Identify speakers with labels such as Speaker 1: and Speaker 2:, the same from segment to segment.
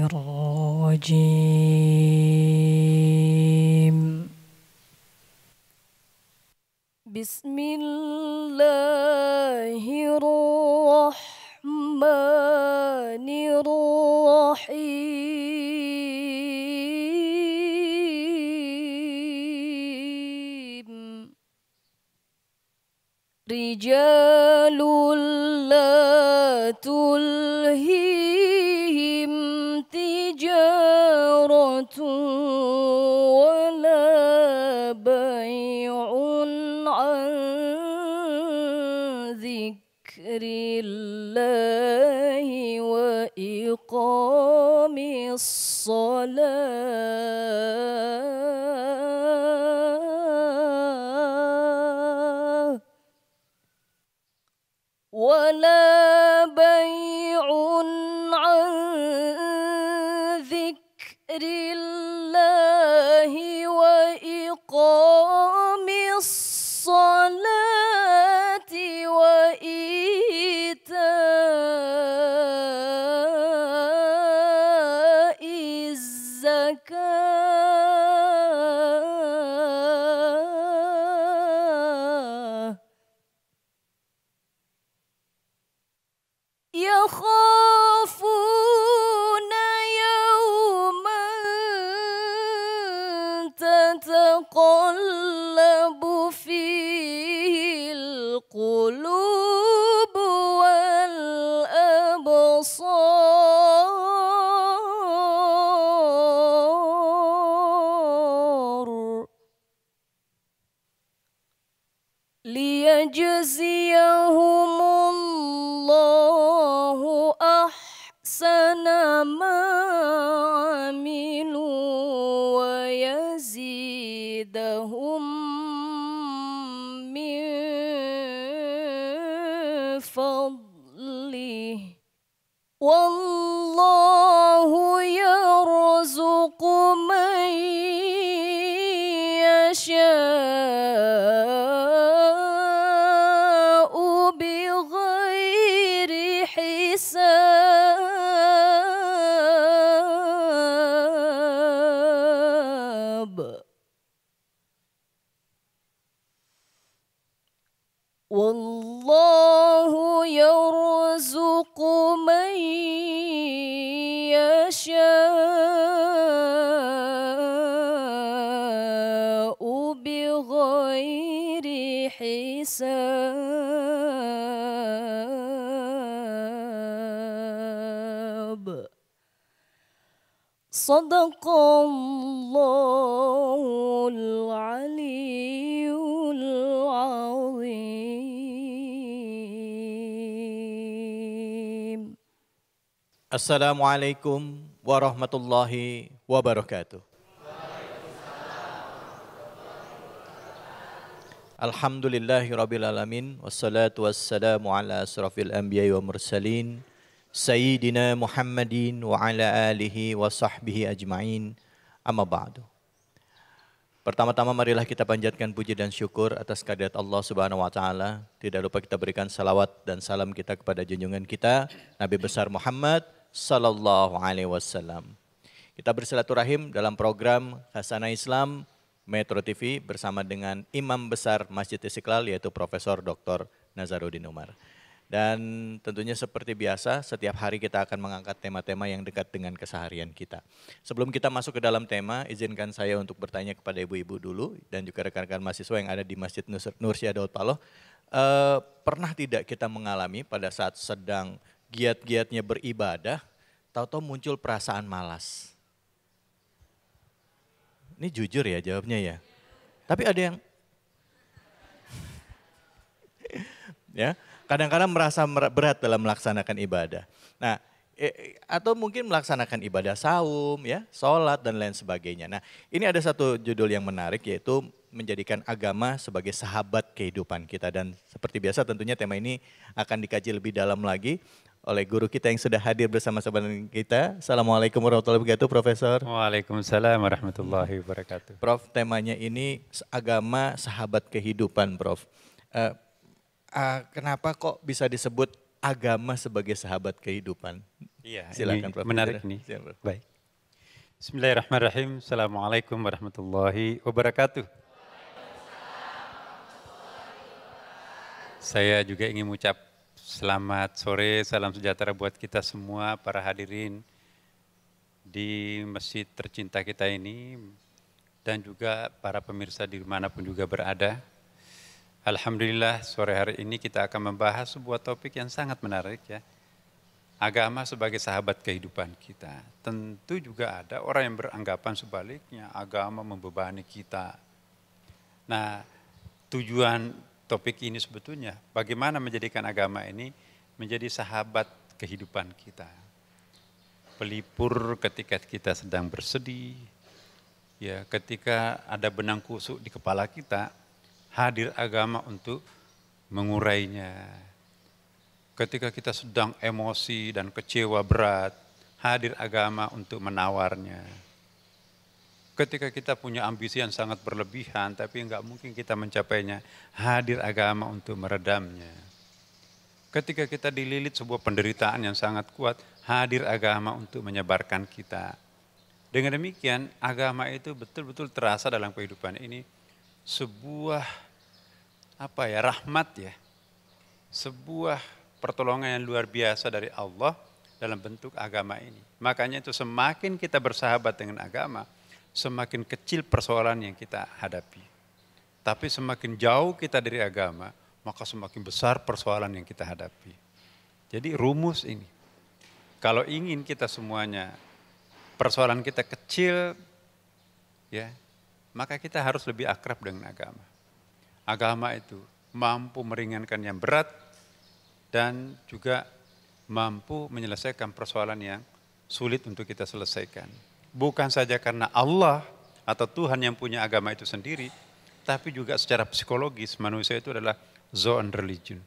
Speaker 1: الرجيم بسم الله الرحمن الرحيم رجال لا تلهيهم تجارة ولا بيع عن ذكر الله وإقام الصلاة ولا بيع عن ذكر الله وإقام الصلاة وإيتاء الزكاة يخافون يوما تتقلب فيه القلوب والأبصار ليجزيهم الله أحسن ما عملوا ويزيدهم من فضله والله يرزق من يشاء بغير حساب والله يرزق من يشاء بغير حساب صدق الله العلي العظيم.
Speaker 2: Assalamualaikum warahmatullahi wabarakatuh. Alhamdulillahirrabbilalamin. Wassalatu wassalamu ala asrafil anbiya wa mursalin Sayyidina Muhammadin wa ala alihi wa sahbihi ajma'in. Amma ba'du. Pertama-tama marilah kita panjatkan puji dan syukur atas kehadirat Allah Subhanahu wa taala. Tidak lupa kita berikan salawat dan salam kita kepada junjungan kita Nabi besar Muhammad sallallahu alaihi wasallam. Kita bersilaturahim dalam program Hasanah Islam Metro TV bersama dengan Imam Besar Masjid Istiqlal yaitu Profesor Dr. Nazaruddin Umar. Dan tentunya seperti biasa setiap hari kita akan mengangkat tema-tema yang dekat dengan keseharian kita. Sebelum kita masuk ke dalam tema, izinkan saya untuk bertanya kepada ibu-ibu dulu dan juga rekan-rekan mahasiswa yang ada di Masjid Nursia Daud Paloh. Pernah tidak kita mengalami pada saat sedang giat-giatnya beribadah, tahu-tahu muncul perasaan malas? Ini jujur ya jawabnya ya. Tapi ada yang ya, kadang-kadang merasa berat dalam melaksanakan ibadah. Nah, atau mungkin melaksanakan ibadah saum, ya, sholat dan lain sebagainya. Nah, ini ada satu judul yang menarik yaitu menjadikan agama sebagai sahabat kehidupan kita. Dan seperti biasa tentunya tema ini akan dikaji lebih dalam lagi oleh guru kita yang sudah hadir bersama-sama dengan kita. Assalamualaikum warahmatullahi wabarakatuh, Profesor.
Speaker 3: Waalaikumsalam warahmatullahi wabarakatuh.
Speaker 2: Prof, temanya ini agama sahabat kehidupan, Prof. Kenapa kok bisa disebut agama sebagai sahabat kehidupan?
Speaker 3: Iya,
Speaker 2: Silakan
Speaker 3: ini
Speaker 2: Prof.
Speaker 3: menarik
Speaker 2: Hijrah.
Speaker 3: nih.
Speaker 2: Silakan, Prof.
Speaker 3: Baik. Bismillahirrahmanirrahim. Assalamualaikum warahmatullahi wabarakatuh. Saya juga ingin mengucap selamat sore, salam sejahtera buat kita semua, para hadirin di masjid tercinta kita ini, dan juga para pemirsa di manapun juga berada. Alhamdulillah sore hari ini kita akan membahas sebuah topik yang sangat menarik ya. Agama sebagai sahabat kehidupan kita. Tentu juga ada orang yang beranggapan sebaliknya, agama membebani kita. Nah, tujuan topik ini sebetulnya bagaimana menjadikan agama ini menjadi sahabat kehidupan kita. Pelipur ketika kita sedang bersedih, ya, ketika ada benang kusuk di kepala kita, hadir agama untuk mengurainya. Ketika kita sedang emosi dan kecewa berat, hadir agama untuk menawarnya. Ketika kita punya ambisi yang sangat berlebihan, tapi enggak mungkin kita mencapainya, hadir agama untuk meredamnya. Ketika kita dililit sebuah penderitaan yang sangat kuat, hadir agama untuk menyebarkan kita. Dengan demikian, agama itu betul-betul terasa dalam kehidupan ini sebuah rahmat ya. Sebuah pertolongan yang luar biasa dari Allah dalam bentuk agama ini. Makanya itu semakin kita bersahabat dengan agama, semakin kecil persoalan yang kita hadapi. Tapi semakin jauh kita dari agama, maka semakin besar persoalan yang kita hadapi. Jadi rumus ini, kalau ingin kita semuanya, persoalan kita kecil, ya, maka kita harus lebih akrab dengan agama. Agama itu mampu meringankan yang berat dan juga mampu menyelesaikan persoalan yang sulit untuk kita selesaikan. Bukan saja karena Allah atau Tuhan yang punya agama itu sendiri, tapi juga secara psikologis manusia itu adalah zoon religion.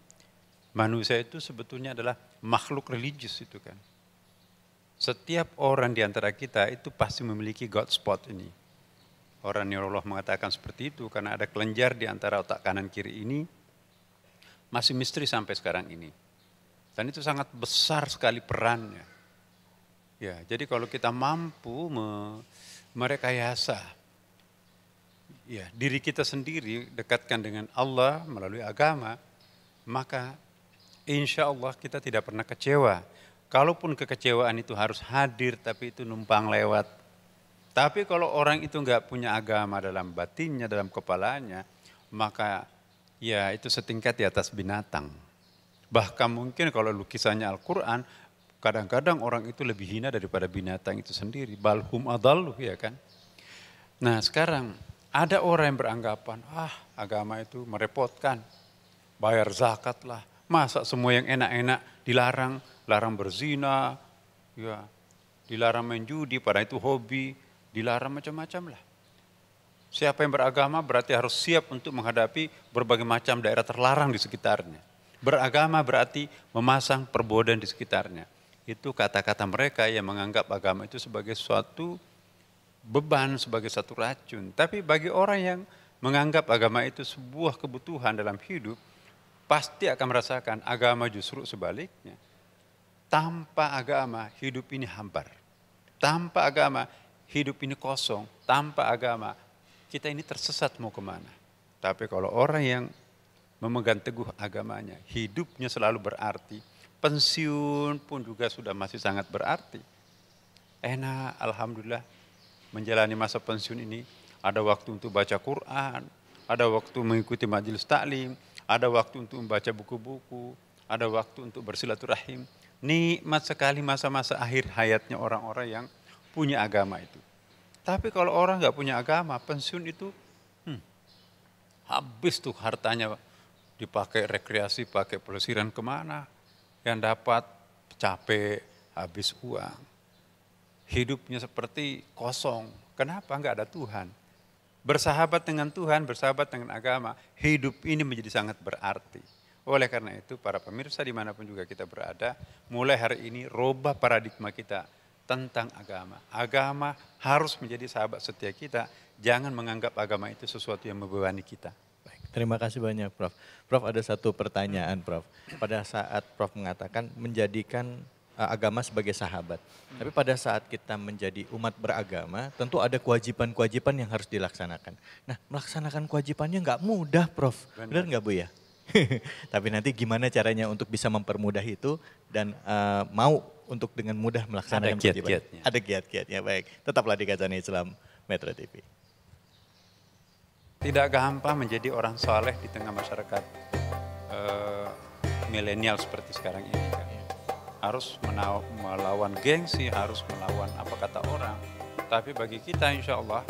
Speaker 3: Manusia itu sebetulnya adalah makhluk religius itu kan. Setiap orang di antara kita itu pasti memiliki God spot ini. Orang neurolog mengatakan seperti itu karena ada kelenjar di antara otak kanan kiri ini masih misteri sampai sekarang ini. Dan itu sangat besar sekali perannya. Ya, jadi kalau kita mampu merekayasa ya, diri kita sendiri, dekatkan dengan Allah melalui agama, maka insya Allah kita tidak pernah kecewa. Kalaupun kekecewaan itu harus hadir, tapi itu numpang lewat. Tapi kalau orang itu enggak punya agama dalam batinnya, dalam kepalanya, maka ya itu setingkat di atas binatang. Bahkan mungkin kalau lukisannya Al-Quran, kadang-kadang orang itu lebih hina daripada binatang itu sendiri. Balhum adallu, ya kan. Nah sekarang ada orang yang beranggapan, agama itu merepotkan. Bayar zakat lah. Masa semua yang enak-enak dilarang. Larang berzina, ya, dilarang main judi, pada itu hobi, dilarang macam-macam lah. Siapa yang beragama berarti harus siap untuk menghadapi berbagai macam daerah terlarang di sekitarnya. Beragama berarti memasang perbodan di sekitarnya. Itu kata-kata mereka yang menganggap agama itu sebagai suatu beban, sebagai satu racun. Tapi bagi orang yang menganggap agama itu sebuah kebutuhan dalam hidup, pasti akan merasakan agama justru sebaliknya. Tanpa agama hidup ini hambar. Tanpa agama hidup ini kosong. Tanpa agama kita ini tersesat mau kemana. Tapi kalau orang yang memegang teguh agamanya, hidupnya selalu berarti. Pensiun pun juga sudah masih sangat berarti. Enak, alhamdulillah, menjalani masa pensiun ini. Ada waktu untuk baca Quran, ada waktu mengikuti majelis taklim, ada waktu untuk membaca buku-buku, ada waktu untuk bersilaturahim. Nikmat sekali masa-masa akhir hayatnya orang-orang yang punya agama itu. Tapi kalau orang nggak punya agama, pensiun itu habis tuh hartanya dipakai rekreasi, pakai pelesiran kemana. Yang dapat capek, habis uang. Hidupnya seperti kosong. Kenapa? Nggak ada Tuhan. Bersahabat dengan Tuhan, bersahabat dengan agama, hidup ini menjadi sangat berarti. Oleh karena itu para pemirsa dimanapun juga kita berada, mulai hari ini rubah paradigma kita tentang agama. Agama harus menjadi sahabat setia kita, jangan menganggap agama itu sesuatu yang membebani kita.
Speaker 2: Baik, terima kasih banyak Prof. Prof, ada satu pertanyaan Prof. Pada saat Prof mengatakan menjadikan agama sebagai sahabat. Tapi pada saat kita menjadi umat beragama, tentu ada kewajiban-kewajiban yang harus dilaksanakan. Nah, melaksanakan kewajibannya nggak mudah, Prof. Benar nggak, Bu ya? Tapi nanti gimana caranya untuk bisa mempermudah itu dan mau untuk dengan mudah melaksanakan kewajiban. Ada kiat-kiatnya, baik. Tetaplah di Kajian Islam Metro TV.
Speaker 3: Tidak gampang menjadi orang soleh di tengah masyarakat milenial seperti sekarang ini kan. Harus melawan gengsi, harus melawan apa kata orang. Tapi bagi kita insya Allah,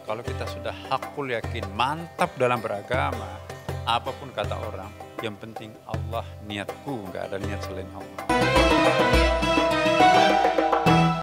Speaker 3: kalau kita sudah hakul yakin, mantap dalam beragama, apapun kata orang, yang penting Allah niatku, nggak ada niat selain Allah.